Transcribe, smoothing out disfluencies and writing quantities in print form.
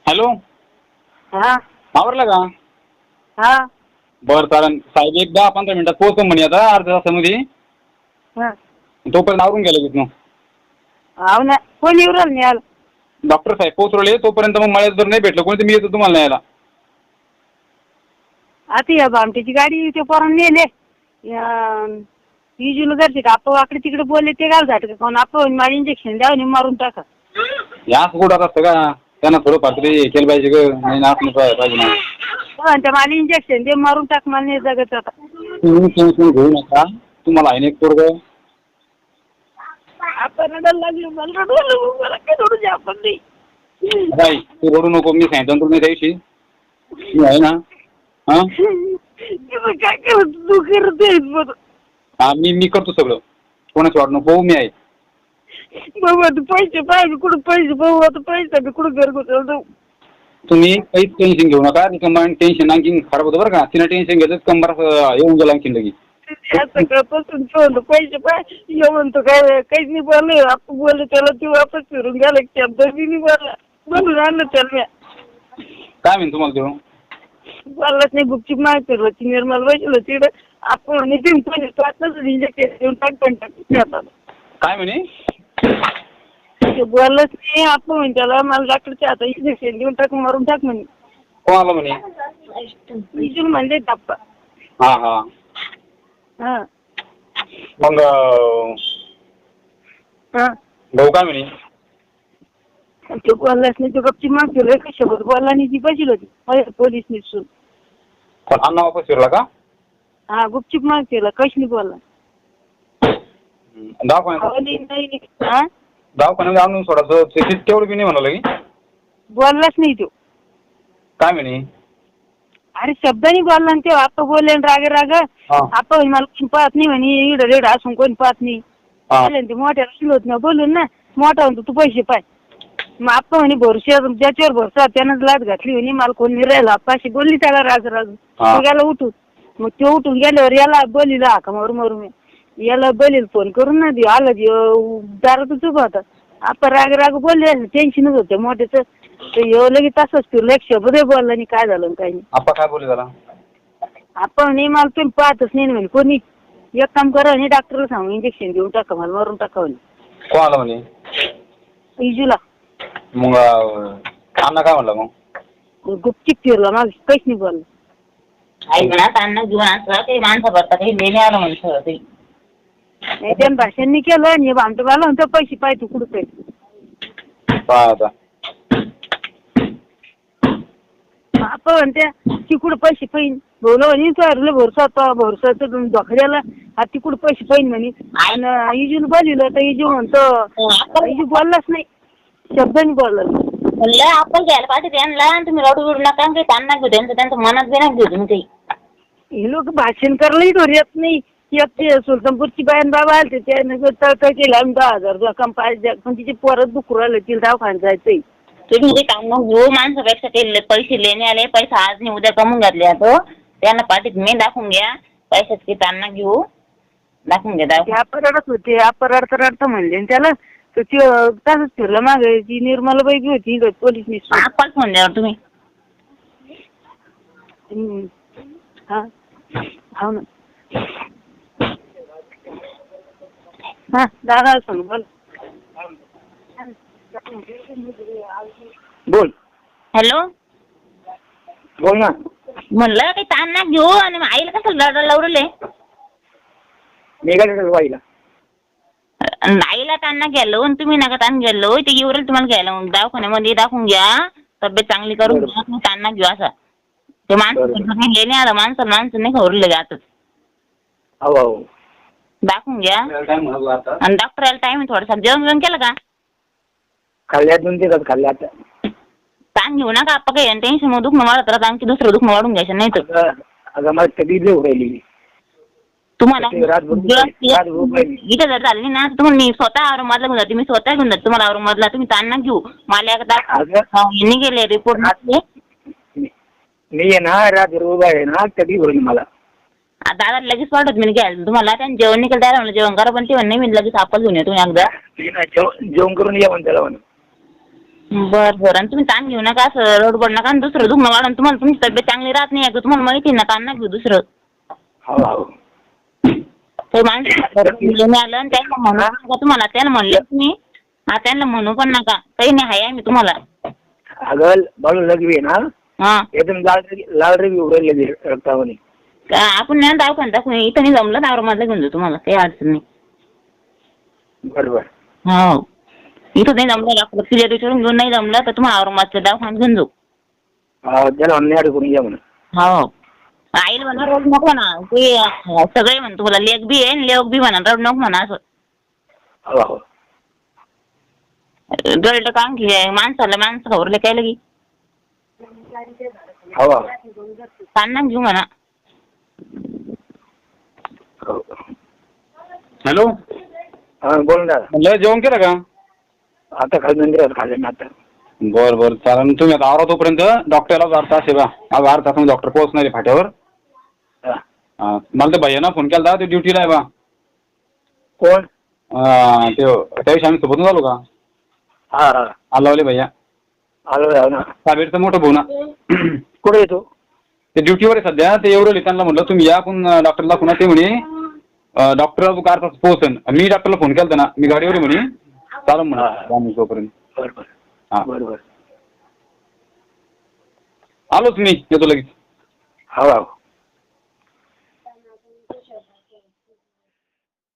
Hello. हा आवरलं का? हा बरं चालेल साहेब, एक 10-15 मिनिटात पोहोचतो म्हणे आता अर्ध्या तासामध्ये. हा तोपर्यंत आवरून गेलं तिथनं. हो ना, कोण येऊ राहिलं न्यायला? डॉक्टर साहेब पोहोचवले तोपर्यंत मग मला जर नाही भेटलं कोणी तर मी येतो तुम्हाला न्यायला. आता या भामटीची गाडी ते पोरांनी नेले इजूला जरसे का आपण वाकडे तिकडे बोलले ते घाल झाट का कोण आपण मला इंजेक्शन द्यावं आणि मारून टाका. या असं कुठं असतं का? त्यांना थोडं पात्र केलं पाहिजे ग. नाही नाच पाहिजे ना. हो त्या मला इंजेक्शन दे मारून टाक, मला नाही जगत आता. तुम्ही टेन्शन घेऊ नका, तुम्हाला आहे ना एक पोरगं. आपण रडायला लागलो, मला रडवलं, मला काय रडू द्या आपण नाही. बाई तू रडू नको, मी सांगितलं तुम्ही त्याविषयी मी आहे ना. हा काय करत तू करत हा मी करतो सगळं, कोणाच वाट नको, मी आहे. बाबा तू पैसे पाहिजे कुठं पैसे भाऊ, आता पैसा कुठं घर तुम्ही काहीच टेन्शन घेऊ नका. कंबाईन टेन्शन आणखी खराब होतं बरं का. तिनं टेन्शन घेतलं कंबार येऊन गेलं आणखी लगेच. सकाळपासून ठेवलं पैसे पाय ये म्हणतो काय काहीच नाही बोललं. आपण बोललो त्याला ते वापस फिरून गेला शब्द बी नाही बोलला. बोलून आणलं त्याला म्या. काय म्हणतो तुम्हाला देऊ? बोललाच नाही. गुपचूप माहिती फिरलं ती निर्मल बसलो तिकडं. आपण नितीन पैसे तो आताच इंजेक्शन देऊन टाकतो. काय म्हणे? ते बोललंच नाही. आपण म्हणे त्याला मला डॉक्टरच्या आता इंजेक्शन देऊन टाक, मारून टाक म्हणे. कोणाला म्हणे? इथून म्हणजे टप्पा. हा हा हा मग हा भाऊ काय म्हणे? ते बोललाच नाही. तो गपची मागतो कशाबद्दल बोलला नाही. ती बसली होती पोलीस निसून. पण अण्णा वापस फिरला का? हा गुपचूप मागतेला कशी नाही बोलला. दवाखान्यात दवाखान्यामध्ये आणून सोडायचं तेवढं बी नाही म्हणाला की. बोललाच नाही तो. काय म्हणे? अरे शब्दानी बोलला ना तेव्हा. आपण बोलले राग आपण मला पाहत नाही म्हणे. इड रेड असून कोणी पाहत नाही. ते मोठ्या होत ना बोलून ना मोठा म्हणतो तू पैसे पाय. मग आपण म्हणे भरोशा ज्याच्यावर भरोसा त्यानंच लाच घातली म्हणे. मला कोण नाही राहिला अशी बोलली त्याला राग तो गेला उठून. मग तो उठून गेल्यावर याला बोलीला हाका मारू मारू मी याला बोलील फोन करून ना दे आला दारातच उभा होता. आपण राग बोलले टेन्शनच होते मोठ्याच. लगे तसंच फिरलं एक शब्द बोलला नाही काय झालं काही नाही. आपण काय बोलले त्याला? आपण नाही मला तुम्ही पाहतच नाही म्हणे कोणी. एक काम करा नाही डॉक्टरला सांगू इंजेक्शन देऊन टाका मला मारून टाका म्हणे. कोणाला म्हणे? इजूला. मग अण्णा काय म्हणला मग? गुपचिप फिरला मग काहीच नाही बोलला. आई म्हणा त्यांना घेऊन असं काही माणसं भरता काही लेणे आलं म्हणतो ते. नाही त्यानं भाषण केलं आणि आमचं मला म्हणतो पैसे पाय तू कुठं पैसे आता आपण म्हणते ती कुठं पैसे पाहिजे बोल म्हणे. तो भरोसा भरोसाचं धोकड्याला हा ती कुठं पैसे पाहिजे म्हणे. आणि इजून बोललं तर इजू म्हणतो इजू बोललाच नाही. शब्दाने बोलला म्हणलं आपण घ्यायला पाहिजे त्यांना. तुम्ही रडू बिडू नका काही त्यांना घेऊ त्यांचं मनात बी नाही घेऊ तुम्ही काही. हे लोक भाषण करायलाही तो येत नाही. एक ते सुलतानपूरची बायन बाबा आले त्याने तळतळ केलं आम्ही 10,000 रक्कम पाहिजे पण तिचे परत दुखू राहिलं तिला दवाखान्यात जायचंय. तुम्ही ते काम घेऊ माणसापेक्षा ते पैसे लेणे आले पैसा आज नाही उद्या कमवून घातले तो त्यांना पाठीत मी दाखवून घ्या पैशाच की त्यांना घेऊ दाखवून घ्या. आपण रडत होते आपण रडता म्हणले त्याला तर ते तसंच फिरलं मागे. ती निर्मलाबाई बी होती पोलीस निसून. आपण फोन द्यावर तुम्ही. हा हो ना. हा दादा सांग बोल. बोल. हॅलो बोल ना. म्हणलं काही त्यांना घेऊ आणि आईला कसं लढा लावले. मी काय बाईला आईला त्यांना गेलो आणि तुम्ही नका त्यांना गेलो ते येऊ तुम्हाला घ्यायला दवाखान्यामध्ये दाखवून घ्या तब्येत चांगली करून घ्या त्यांना घेऊ असं. ते माणसं लेणे आलं माणसं नाही खवरले जातच. दाखवून घ्या आणि डॉक्टर यायला टाइम थोडासा. जेवण केलं का? खाल्ल्यात देतात खाल्ल्यात. ताण घेऊ नका आपण काही टेन्शन मग दुखणं वाढत राहत आणखी दुसरं दुखणं वाढून घ्यायचं नाही तर. अगं मला कधी देऊ राहिली तुम्हाला इथे जर झाली ना तुम्ही मी स्वतः औरंगाबादला घेऊन जाते. मी स्वतः घेऊन जाते तुम्हाला औरंगाबादला. तुम्ही ताण घेऊ मला एकदा गेले रिपोर्ट मी आहे ना रात्री उभा आहे ना कधी होईल मला. दादा लगेच वाटत मी घ्यायला तुम्हाला त्यांनी जेवण निघेल द्यायला म्हणलं जेवण करा पण ते नाही मी लगेच आपण घेऊन येतो एकदा. जेवण करून या म्हणून त्याला म्हणून बरं आणि तुम्ही ताण घेऊ नका असं रडबड नका आणि दुसरं दुखणं वाढून तुम्हाला तुमची तब्येत चांगली राहत नाही आहे का तुम्हाला माहिती आहे ना ताण नका घेऊ दुसरं. हो हो. ते माणसं घेऊन आलं आणि त्यांना म्हणू नका तुम्हाला त्याला म्हणले तुम्ही त्यांना म्हणू पण नका काही नाही आहे आम्ही तुम्हाला. अगं बाळू लघवी आहे ना हा एकदम लाल रवी उडले रक्तावणी. आपण नाही दवाखान्यात दाखवून इथं नाही जमलं ना औरंगाबादला घेऊन जाऊ तुम्हाला काही अडचण नाही. बरोबर. हो इथं नाही जमलं डॉक्टर फिजिओथेरपी घेऊन नाही जमलं तर तुम्हाला औरंगाबादच्या दवाखान्यात घेऊन जाऊ. त्याला अन्याय अडकून या म्हणून. हो आईला म्हणा रडू नको म्हणा ते सगळे म्हणतो तुला लेख बी आहे लेख बी म्हणा रडू नको म्हणा असं. हो हो. रडलं का आणखी माणसं खबरले काय लगी. हो हो. ताण घेऊ म्हणा. हो. हॅलो हा बोल ना. म्हणलं जेवण केलं का? आता खाली मंदिरात खाल्लं ना आता. बरं चालेल तुम्ही आता आवरा तोपर्यंत डॉक्टरला अर्धा तास आहे बा आज अर्धा तास डॉक्टर पोहोचणार आहे फाट्यावर. हा. मला ते भैयानं फोन केला होता ते ड्युटीला आहे बा. कोण? ते त्याविषयी आम्ही सोबतून झालो का? हा हा. आलावले भैया आलो ना. साबेरचं मोठं भाऊ ना. कुठे येतो? ते ड्युटीवर आहे सध्या ते एवढं त्यांना म्हणलं तुम्ही या पण डॉक्टरला पुन्हा ते म्हणे डॉक्टर अर्धा तास पोहोचन. मी डॉक्टरला फोन केला ना मी गाडीवर म्हणे चालू म्हणा तोपर्यंत. बरोबर. हा बरोबर. आलोच मी येतो लगेच. हो हो.